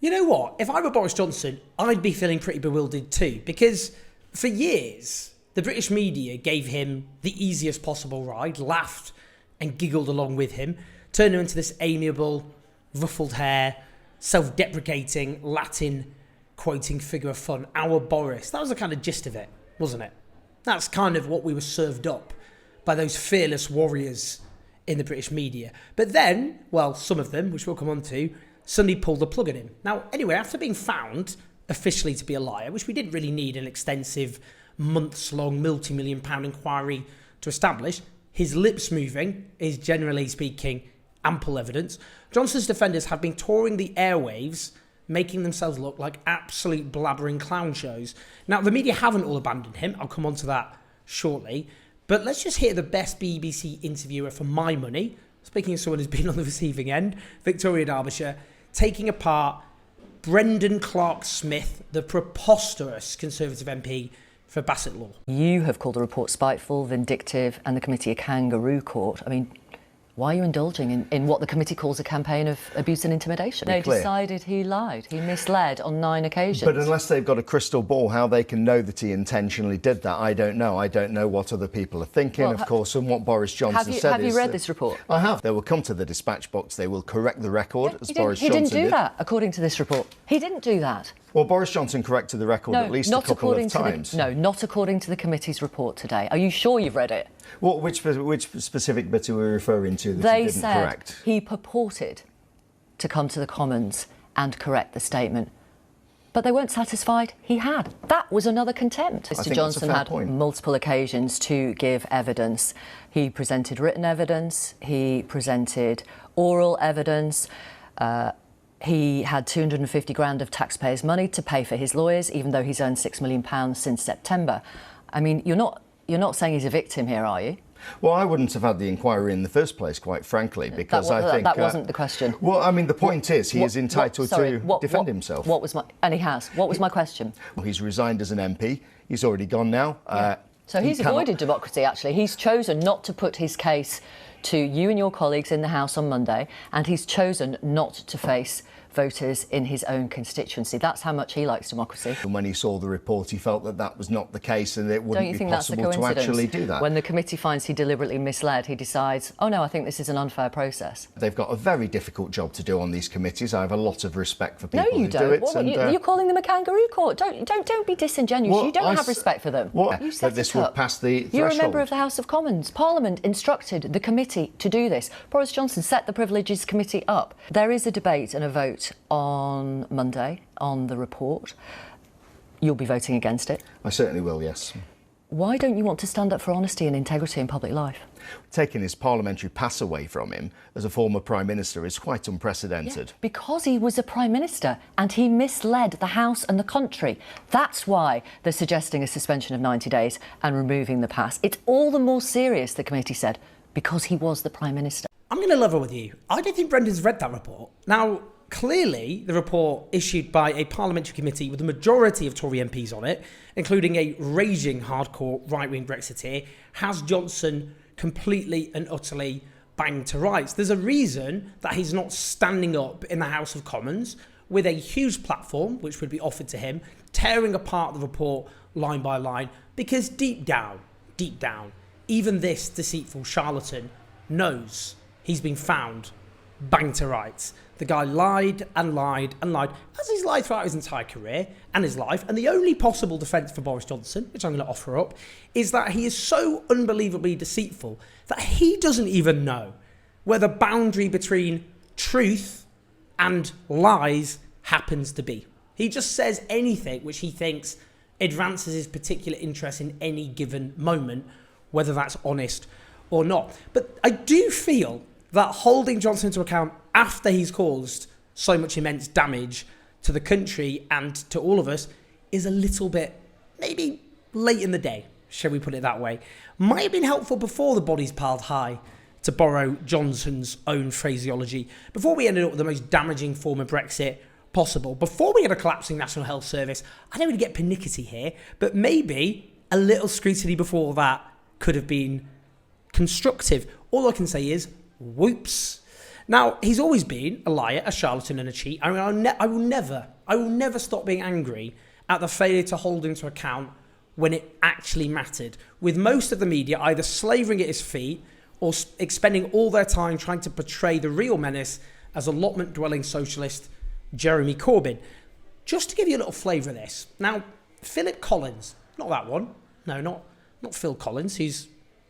You know what? If I were Boris Johnson, I'd be feeling pretty bewildered too, because for years, the British media gave him the easiest possible ride, laughed and giggled along with him, turned him into this amiable, ruffled hair, self-deprecating, Latin-quoting figure of fun. Our Boris. That was the kind of gist of it, wasn't it? That's kind of what we were served up by those fearless warriors in the British media. But then, well, some of them, which we'll come on to, suddenly pulled the plug on him. Now, anyway, after being found officially to be a liar, which we didn't really need an extensive, months-long, multi-million-pound inquiry to establish, his lips moving is, generally speaking, ample evidence. Johnson's defenders have been touring the airwaves, making themselves look like absolute blabbering clown shows. Now, the media haven't all abandoned him. I'll come on to that shortly. But let's just hear the best BBC interviewer for my money, speaking of someone who's been on the receiving end, Victoria Derbyshire, taking apart Brendan Clark-Smith, the preposterous Conservative MP for Bassett Law. You have called the report spiteful, vindictive, and the committee a kangaroo court. I mean, why are you indulging in what the committee calls a campaign of abuse and intimidation? They decided he lied. He misled on 9 occasions. But unless they've got a crystal ball, how they can know that he intentionally did that, I don't know. I don't know what other people are thinking, of course, and what Boris Johnson said. Have you read this report? I have. They will come to the dispatch box. They will correct the record, as Boris Johnson did. He didn't do that, according to this report. He didn't do that. Well, Boris Johnson corrected the record at least a couple of times. No, not according to the committee's report today. Are you sure you've read it? Well, which specific bit are we referring to that he didn't correct? They said he purported to come to the Commons and correct the statement. But they weren't satisfied. He had. That was another contempt. Mr. Johnson had multiple occasions to give evidence. He presented written evidence. He presented oral evidence. He had 250 grand of taxpayers' money to pay for his lawyers, even though he's earned £6 million since September. I mean, you're not saying he's a victim here, are you? Well, I wouldn't have had the inquiry in the first place, quite frankly, because I think... That wasn't the question. Well, I mean, the point is he is entitled to defend himself. And he has. What was my question? He's resigned as an MP. He's already gone now. Yeah. So he's avoided democracy, actually. He's chosen not to put his case to you and your colleagues in the House on Monday, and he's chosen not to face voters in his own constituency. That's how much he likes democracy. And when he saw the report, he felt that that was not the case and it wouldn't be possible to actually do that. When the committee finds he deliberately misled, he decides, oh no, I think this is an unfair process. They've got a very difficult job to do on these committees. I have a lot of respect for people who do it. You're calling them a kangaroo court. Don't be disingenuous. Well, you don't have respect for them. You set this would pass the threshold. You're a member of the House of Commons. Parliament instructed the committee to do this. Boris Johnson set the Privileges Committee up. There is a debate and a vote on Monday on the report. You'll be voting against it. I certainly will, yes. Why don't you want to stand up for honesty and integrity in public life? Taking his parliamentary pass away from him as a former Prime Minister is quite unprecedented. Yeah, because he was a Prime Minister and he misled the House and the country. That's why they're suggesting a suspension of 90 days and removing the pass. It's all the more serious, the committee said, because he was the Prime Minister. I'm going to level with you. I don't think Brendan's read that report. Now, clearly, the report issued by a parliamentary committee with a majority of Tory MPs on it, including a raging hardcore right-wing Brexiteer, has Johnson completely and utterly banged to rights. There's a reason that he's not standing up in the House of Commons with a huge platform, which would be offered to him, tearing apart the report line by line, because deep down, even this deceitful charlatan knows he's been found banged to rights. The guy lied and lied and lied, as he's lied throughout his entire career and his life. And the only possible defence for Boris Johnson, which I'm going to offer up, is that he is so unbelievably deceitful that he doesn't even know where the boundary between truth and lies happens to be. He just says anything which he thinks advances his particular interest in any given moment, whether that's honest or not. But I do feel that holding Johnson to account after he's caused so much immense damage to the country and to all of us is a little bit, maybe late in the day, shall we put it that way. Might have been helpful before the bodies piled high, to borrow Johnson's own phraseology, before we ended up with the most damaging form of Brexit possible, before we had a collapsing National Health Service. I don't really get pernickety here, but maybe a little scrutiny before that could have been constructive. All I can say is, whoops. Now, he's always been a liar, a charlatan and a cheat. I mean, I will never stop being angry at the failure to hold him to account when it actually mattered, with most of the media either slavering at his feet or expending all their time trying to portray the real menace as allotment-dwelling socialist Jeremy Corbyn. Just to give you a little flavour of this. Now, Philip Collins, not that one. No, not Phil Collins, who's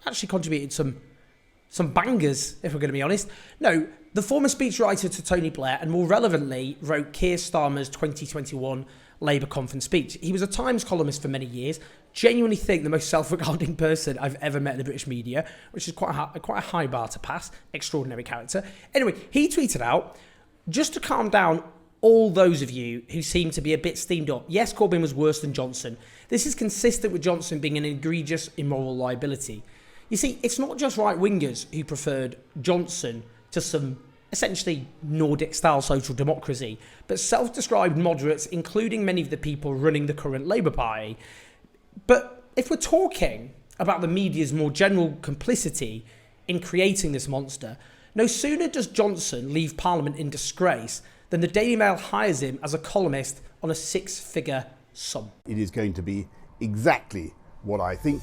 actually contributed some bangers, if we're going to be honest. No, the former speechwriter to Tony Blair, and more relevantly, wrote Keir Starmer's 2021 Labour conference speech. He was a Times columnist for many years. Genuinely think the most self-regarding person I've ever met in the British media, which is quite a high bar to pass. Extraordinary character. Anyway, he tweeted out, just to calm down all those of you who seem to be a bit steamed up. Yes, Corbyn was worse than Johnson. This is consistent with Johnson being an egregious immoral liability. You see, it's not just right-wingers who preferred Johnson to some essentially Nordic-style social democracy, but self-described moderates, including many of the people running the current Labour Party. But if we're talking about the media's more general complicity in creating this monster, no sooner does Johnson leave Parliament in disgrace than the Daily Mail hires him as a columnist on a six-figure sum. It is going to be exactly what I think.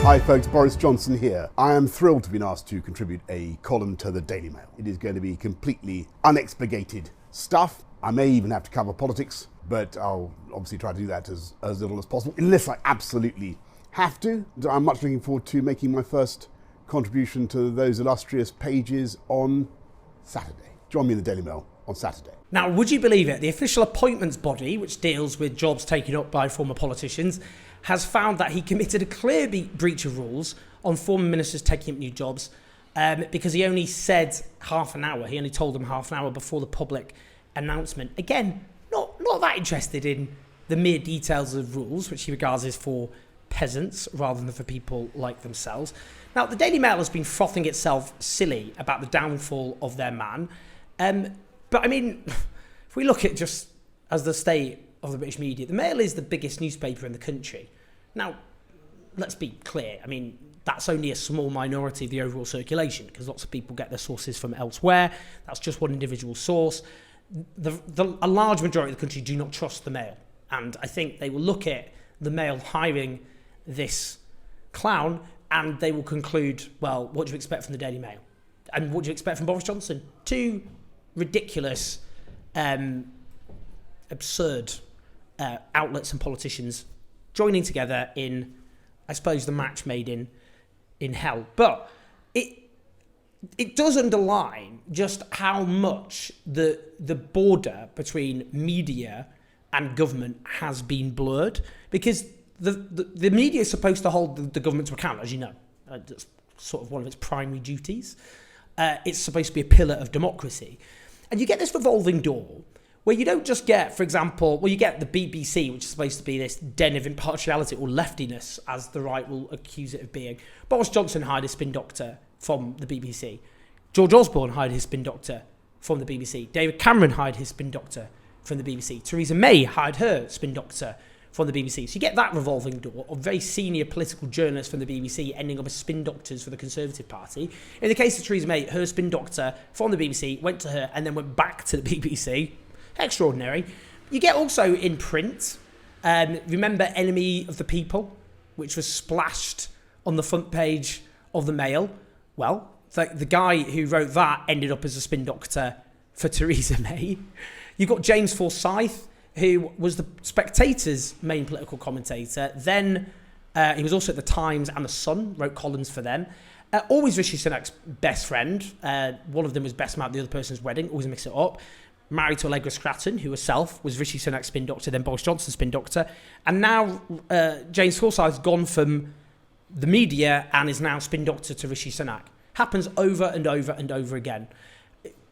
Hi folks, Boris Johnson here. I am thrilled to be asked to contribute a column to the Daily Mail. It is going to be completely unexpurgated stuff. I may even have to cover politics, but I'll obviously try to do that as little as possible, unless I absolutely have to. I'm much looking forward to making my first contribution to those illustrious pages on Saturday. Join me in the Daily Mail on Saturday. Now, would you believe it? The official appointments body, which deals with jobs taken up by former politicians, has found that he committed a clear breach of rules on former ministers taking up new jobs because he only said half an hour. He only told them half an hour before the public announcement. Again, not that interested in the mere details of rules, which he regards as for peasants rather than for people like themselves. Now, the Daily Mail has been frothing itself silly about the downfall of their man. But I mean, if we look at just as the state of the British media, the Mail is the biggest newspaper in the country. Now, let's be clear. I mean, that's only a small minority of the overall circulation because lots of people get their sources from elsewhere. That's just one individual source. A large majority of the country do not trust the Mail. And I think they will look at the Mail hiring this clown and they will conclude, well, what do you expect from the Daily Mail? And what do you expect from Boris Johnson? Two ridiculous, absurd outlets and politicians joining together in, I suppose, the match made in hell. But it does underline just how much the border between media and government has been blurred, because the media is supposed to hold the government to account, as you know. That's sort of one of its primary duties. It's supposed to be a pillar of democracy. And you get this revolving door where you don't just get, for example, well, you get the BBC, which is supposed to be this den of impartiality or leftiness, as the right will accuse it of being. Boris Johnson hired a spin doctor from the BBC. George Osborne hired his spin doctor from the BBC. David Cameron hired his spin doctor from the BBC. Theresa May hired her spin doctor from the BBC. So you get that revolving door of very senior political journalists from the BBC ending up as spin doctors for the Conservative Party. In the case of Theresa May, her spin doctor from the BBC went to her and then went back to the BBC. Extraordinary. You get also in print, remember Enemy of the People, which was splashed on the front page of the Mail? Well, the guy who wrote that ended up as a spin doctor for Theresa May. You've got James Forsyth, who was the Spectator's main political commentator. Then he was also at the Times and the Sun, wrote columns for them. Always Rishi Sunak's best friend. One of them was best man at the other person's wedding, always mix it up. Married to Allegra Stratton, who herself was Rishi Sunak's spin doctor, then Boris Johnson's spin doctor. And now James Forsyth's gone from the media and is now spin doctor to Rishi Sunak. Happens over and over and over again.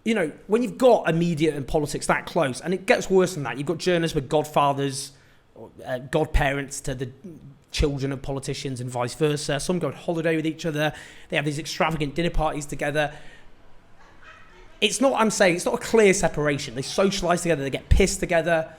You know, when you've got a media and politics that close, and it gets worse than that, you've got journalists with godfathers, godparents to the children of politicians and vice versa. Some go on holiday with each other. They have these extravagant dinner parties together. I'm saying it's not a clear separation. They socialise together, they get pissed together.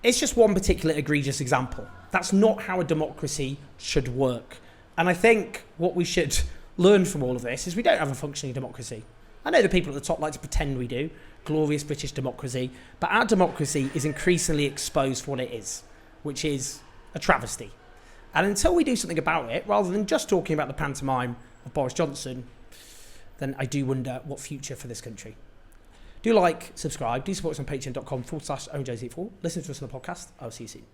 It's just one particular egregious example. That's not how a democracy should work. And I think what we should learn from all of this is we don't have a functioning democracy. I know the people at the top like to pretend we do, glorious British democracy, but our democracy is increasingly exposed for what it is, which is a travesty. And until we do something about it, rather than just talking about the pantomime of Boris Johnson, then I do wonder what future for this country. Do like, subscribe, do support us on patreon.com/OwenJones84. Listen to us on the podcast. I'll see you soon.